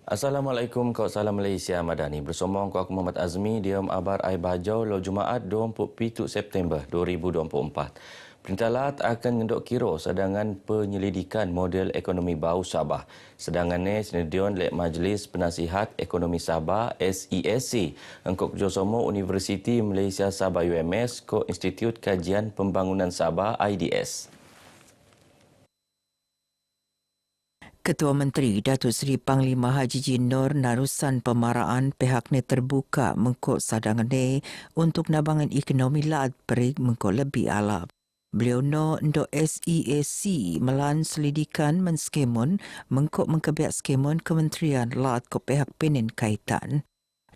Assalamualaikum, kau salam Malaysia Madani. Bersama aku Muhammad Azmi, diam abar ai bajau lo Jumaat 27 September 2024. Perintah Lat akan ngendok kira sedangan penyelidikan model ekonomi bau Sabah. Sedangannya senedion lek Majlis Penasihat Ekonomi Sabah SESC engkau kerjasama Universiti Malaysia Sabah UMS ko Institut Kajian Pembangunan Sabah IDS. Ketua Menteri Datuk Seri Panglima Haji Jin Nur narusan pemaraan pihaknya terbuka mengkok sadangannya untuk nabangan ekonomi Lat perik mengkok lebih alap. Beliau ndok SEAC melan selidikan menskemun mengkok mengkebiak skemun Kementerian Lat ke pihak penin kaitan.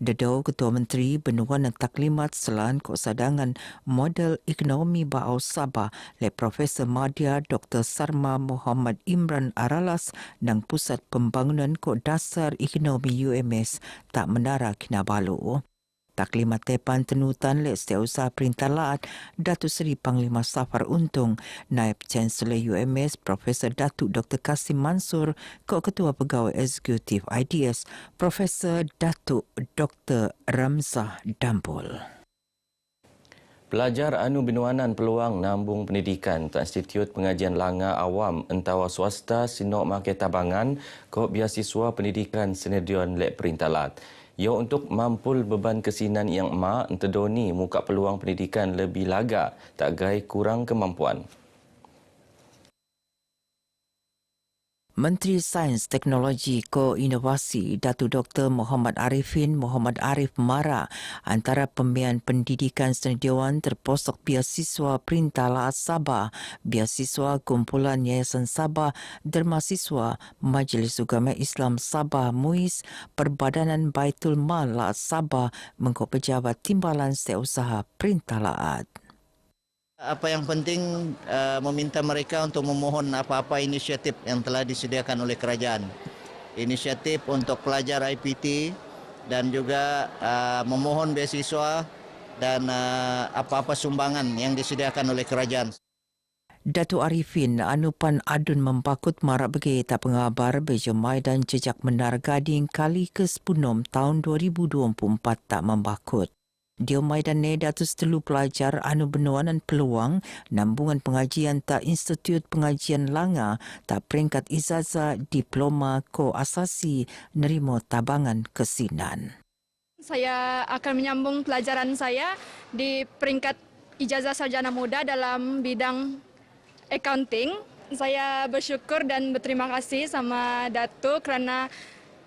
Dedau Ketua Menteri Benuan dan Taklimat Selan kok sadangan model ekonomi bau Sabah le Profesor Madya Dr. Sarma Muhammad Imran Aralas dan Pusat Pembangunan Kok Dasar Ekonomi UMS tak menara Kinabalu. Taklimat tepan tenutan le Setiausaha Perintah Lat Datuk Seri Panglima Safar Untung, Naib Chancellor UMS Profesor Datuk Dr. Kasim Mansur, Kok Ketua Pegawai Eksekutif IDS Profesor Datuk Dr. Ramzah Dambul. Pelajar anu binuanan peluang nambung pendidikan ke Institut Pengajian Langa Awam Entawa Swasta Sinok Make Tabangan kok beasiswa pendidikan senedion lek Perintah Lat. Ia untuk mampul beban kesinan yang emak entedoni muka peluang pendidikan lebih laga tak gai kurang kemampuan. Menteri Sains, Teknologi, Koinovasi Datuk Dr. Muhammad Arifin Muhammad Arif Mara antara pembiayaan pendidikan senedian terposok beasiswa Perintah Lat Sabah, beasiswa Kumpulan Yayasan Sabah, Dermasiswa Majlis Ugama Islam Sabah MUIS, Perbadanan Baitul Mal Lat Sabah mengkop pejabat timbalan setiausaha Perintah Lat. Apa yang penting meminta mereka untuk memohon apa-apa inisiatif yang telah disediakan oleh kerajaan. Inisiatif untuk pelajar IPT dan juga memohon beasiswa dan apa-apa sumbangan yang disediakan oleh kerajaan. Datuk Arifin Anupan Adun membakut marak bagi tak pengabar berjemai dan jejak Menara Gading kali ke-10 tahun 2024 tak membakut. Dia maidan Datuk Setelu pelajar anu benuanan peluang nambungan pengajian tak Institut Pengajian Langa tak peringkat ijazah diploma ko asasi nerima tabangan kesinan. Saya akan menyambung pelajaran saya di peringkat ijazah sarjana muda dalam bidang accounting. Saya bersyukur dan berterima kasih sama Datuk kerana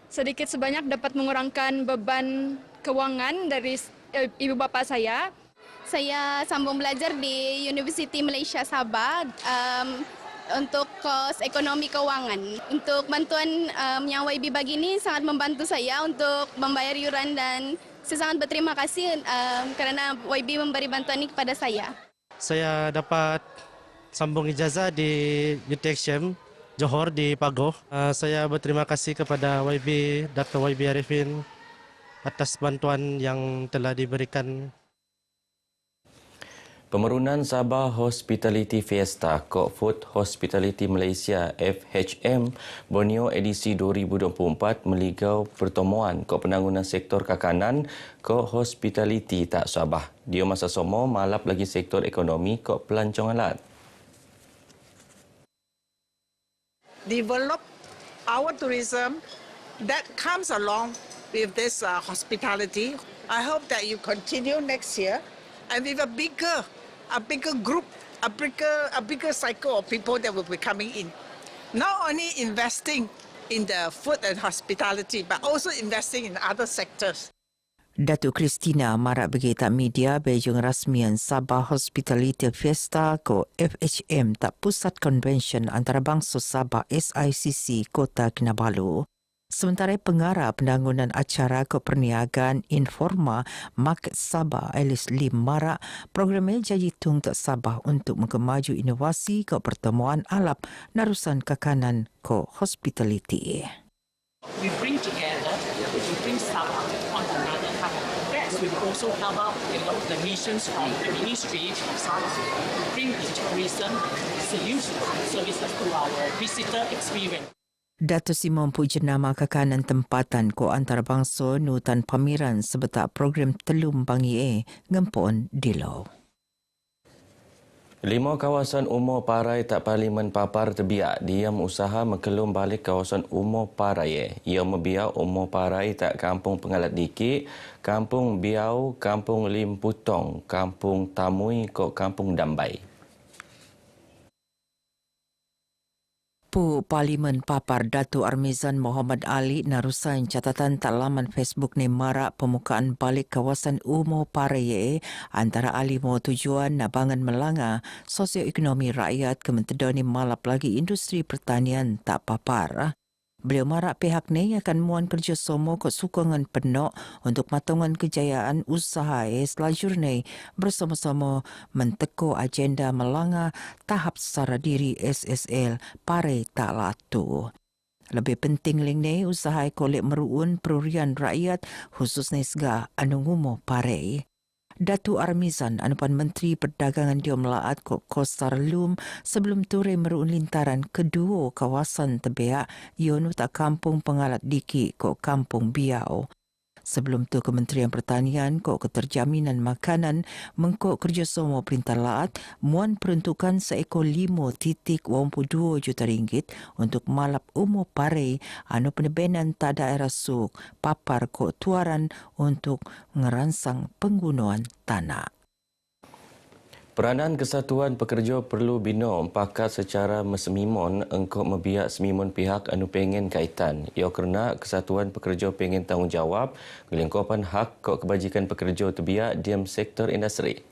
sedikit sebanyak dapat mengurangkan beban kewangan dari ibu bapa saya. Saya sambung belajar di Universiti Malaysia Sabah untuk kos ekonomi kewangan. Untuk bantuan yang YB bagi ini sangat membantu saya untuk membayar yuran dan saya sangat berterima kasih kerana YB memberi bantuan ini kepada saya. Saya dapat sambung ijazah di UTXM Johor di Pagoh. Saya berterima kasih kepada YB, Dr. YB Arifin atas bantuan yang telah diberikan. Pemerunan Sabah Hospitality Fiesta Kok Food Hospitality Malaysia FHM Borneo edisi 2024 meligau pertemuan Kok Penanggunan Sektor Kakanan Kok Hospitality tak Sabah. Dia masa somo malap lagi sektor ekonomi Kok Pelancongan Lat. Develop our tourism that comes along with this hospitality. I hope that you continue next year and with a bigger group, a bigger cycle of people that will be coming in. Not only investing in the food and hospitality, but also investing in other sectors. Datuk Christina marak bagi tak media Beijing rasmian Sabah Hospitality Fiesta ko FHM tak pusat konvensyen antarabangsa Sabah SICC Kota Kinabalu. Sementara pengarah penanggunan acara keperniagaan Informa Market Sabah Alice Lim marak programnya janji tung tak Sabah untuk mengkemaju inovasi ke pertemuan alap narusan kakanan ke hospitality. We bring together, we bring Sabah on another hub. That will also help out, the missions from the Ministry of Sabah to bring the tourism solutions and services to our visitor experience. Datuk Simon Pujenama Kekanan Tempatan ko antarabangsa nutan pamiran sebetak program Telum Bangi ngempon Dilo. 5 kawasan umur parai tak parlimen papar terbiak diam usaha menkelum balik kawasan umur parai. Ia membiak umur parai tak Kampung Pengalat Dikik, Kampung Biau, Kampung Lim Putong, Kampung Tamui kok Kampung Dambai. Pu Parlimen Papar Datuk Armizan Muhammad Ali narusan catatan tak laman Facebook ni marak pemukaan balik kawasan umur Paraye antara ali mau tujuan nabangan melanga sosioekonomi rakyat kementedani malap lagi industri pertanian tak papar. Beliau marak pihak ni akan muan kerjasama ke sokongan penuh untuk matongan kejayaan usaha selajur ni bersama-sama menteku agenda melanga tahap secara diri SSL pare tak latu. Lebih penting ling ni usaha kolek meruun perurian rakyat khususnya sega anu ngumo pare. Datuk Armizan anupan Menteri Perdagangan dia melaat ke Kostar Lum sebelum ture meruun lintaran kedua kawasan terbiak ionu tak Kampung Pengalat Dikik ke Kampung Biau. Sebelum tu Kementerian Pertanian kok Keterjaminan Makanan mengkok kerjasama Perintah Laat muan peruntukan seekor 5.82 juta ringgit untuk malap umur pare anu penebenan tak daerah suk papar kok tuaran untuk ngeransang penggunaan tanah. Peranan Kesatuan Pekerja perlu bina pakat secara mesemimun engkau membiak semimun pihak anu pengen kaitan. Ia kerana Kesatuan Pekerja pengen tanggungjawab kelingkupan hak kok kebajikan pekerja terbiak diam sektor industri.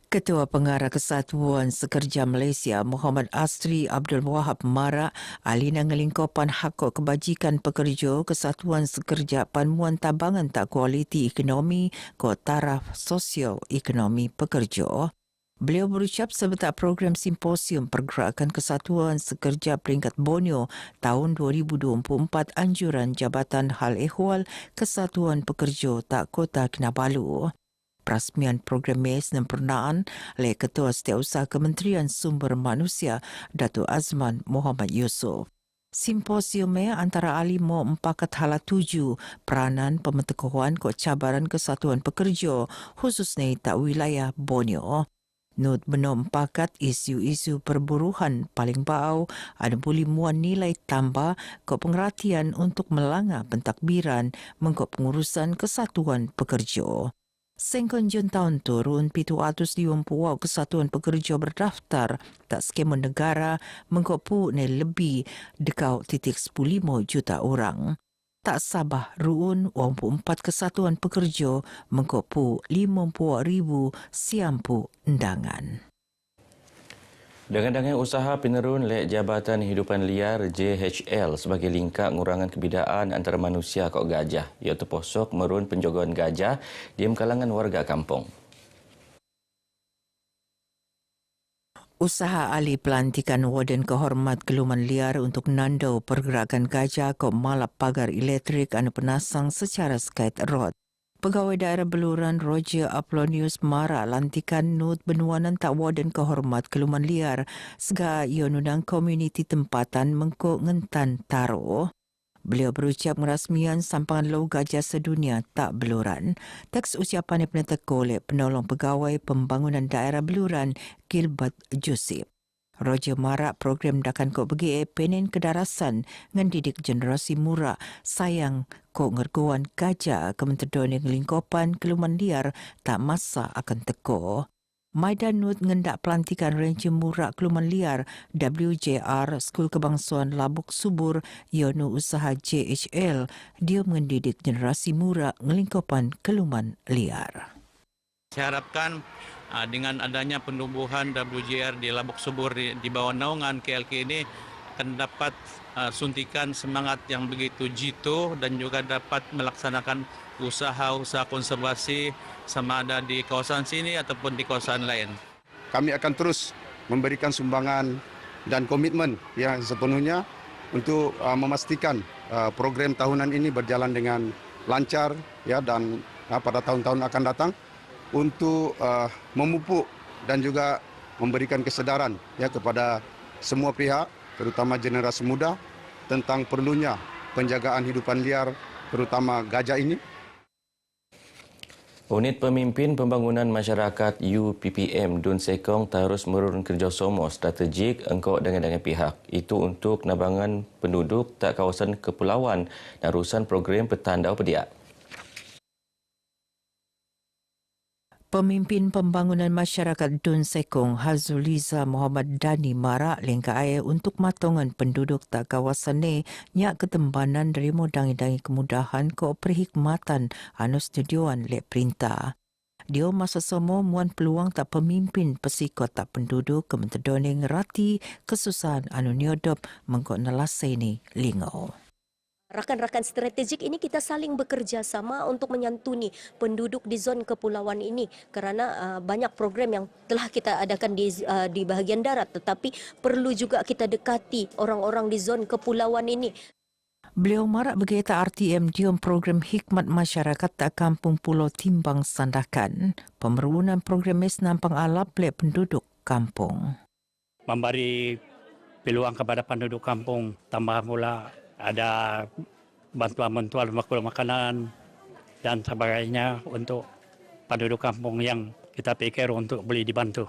Ketua Pengarah Kesatuan Sekerja Malaysia Muhammad Asri Abdul Wahab marak alina ngelingkupan hak kebajikan pekerja Kesatuan Sekerja Panmuan Tabangan tak kualiti ekonomi ke taraf sosio-ekonomi pekerja. Beliau berucap sebetak program simposium Pergerakan Kesatuan Sekerja Peringkat Borneo tahun 2024 anjuran Jabatan Hal Ehwal Kesatuan Pekerja tak Kota Kinabalu. Perasmian program MES sempurnaan oleh Ketua Setiausaha Kementerian Sumber Manusia Datuk Azman Muhammad Yusof. Simposium antara ahli mau empakat hala 7 peranan pemantauan ke cabaran Kesatuan Pekerja khususnya tak wilayah Borneo. Nut benom empakat isu-isu perburuhan paling bau ada boleh muan nilai tambah ke pengertian untuk melanggar pentadbiran mengkop pengurusan Kesatuan Pekerja. Sengkonjun tahun turun 750 Kesatuan Pekerja berdaftar tak skema negara mengkopu ni lebih dekau 15 juta orang. Tak sabah ruun 24 Kesatuan Pekerja mengkopu 50,000 siampu undangan. Dengan usaha penerun lek Jabatan Hidupan Liar JHL sebagai lingkar ngurangan kebidaan antara manusia kok gajah. Ia terposok merun penjagaan gajah di kalangan warga kampung. Usaha ahli pelantikan Warden Kehormat Keluman Liar untuk nandau pergerakan gajah kok malap pagar elektrik anu penasang secara skate rod. Pegawai Daerah Beluran Roger Aplonius marak lantikan Nut Benuanan tak Warden Kehormat Keluman Liar sega ia nundang komuniti tempatan mengkok ngentan taro. Beliau berucap merasmian sampangan lau gajah sedunia tak Beluran. Teks ucapan yang pernah oleh penolong pegawai pembangunan daerah Beluran Gilbert Joseph. Roger marak program dakan kok bagi penin kedarasan ngendidik generasi murak sayang kok ngerguan gajah Kementerian Lingkupan Keluman Liar tak masa akan teko. Maidan Nut ngendak pelantikan Ranger Murak Keluman Liar WJR Skul Kebangsaan Labuk Subur ionu usaha JHL dia mendidik generasi murak ngelingkupan Keluman Liar. Saya harapkan dengan adanya penumbuhan WJR di Labuk Subur di bawah naungan KLK ini akan dapat suntikan semangat yang begitu jitu dan juga dapat melaksanakan usaha-usaha konservasi sama ada di kawasan sini ataupun di kawasan lain. Kami akan terus memberikan sumbangan dan komitmen yang sepenuhnya untuk memastikan program tahunan ini berjalan dengan lancar ya dan pada tahun-tahun akan datang untuk memupuk dan juga memberikan kesedaran ya kepada semua pihak, terutama generasi muda, tentang perlunya penjagaan hidupan liar, terutama gajah ini. Unit Pemimpin Pembangunan Masyarakat UPPM Dun Sekong terus merun kerjasama strategik engkau dengan pihak. Itu untuk nabangan penduduk tak kawasan kepulauan dan urusan program petandau pediak. Pemimpin Pembangunan Masyarakat Dun Sekong Hazuliza Muhammad Dani marak lengka air untuk matongan penduduk tak kawasan ni nyak ketembanan dari dangi-dangi kemudahan ko perkhidmatan anu studioan lek perintah. Dia masa semua muan peluang tak pemimpin pesikot tak penduduk kementedoneng rati kesusahan anu niodop mengkok nelasai ni lingau. Rakan-rakan strategik ini kita saling bekerja sama untuk menyantuni penduduk di zon kepulauan ini kerana banyak program yang telah kita adakan di bahagian darat, tetapi perlu juga kita dekati orang-orang di zon kepulauan ini. Beliau marak berkata RTM diom program hikmat masyarakat tak kampung Pulau Timbang Sandakan, pemerunan program mes nampang alap lek penduduk kampung. Memberi peluang kepada penduduk kampung, tambah pula ada bantuan-bantuan makanan dan sebagainya untuk penduduk kampung yang kita pikir untuk boleh dibantu.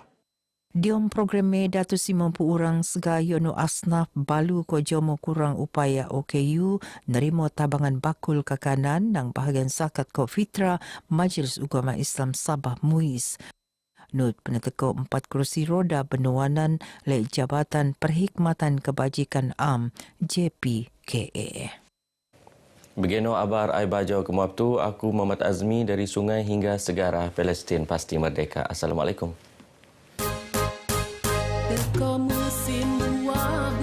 Diom program Datuk 50 orang segayono asnaf balu ko jomo kurang upaya OKU nerimo tabangan bakul kakanan nang bahagian zakat ko fitra Majlis Ugama Islam Sabah MUIS. Nut peneteko 4 kerusi roda benuanan lek Jabatan Perkhidmatan Kebajikan Am JPKA. Begino abar ai bajau kemuap tu, aku Muhammad Azmi dari sungai hingga segara Palestin pasti merdeka. Assalamualaikum. Teka musim buah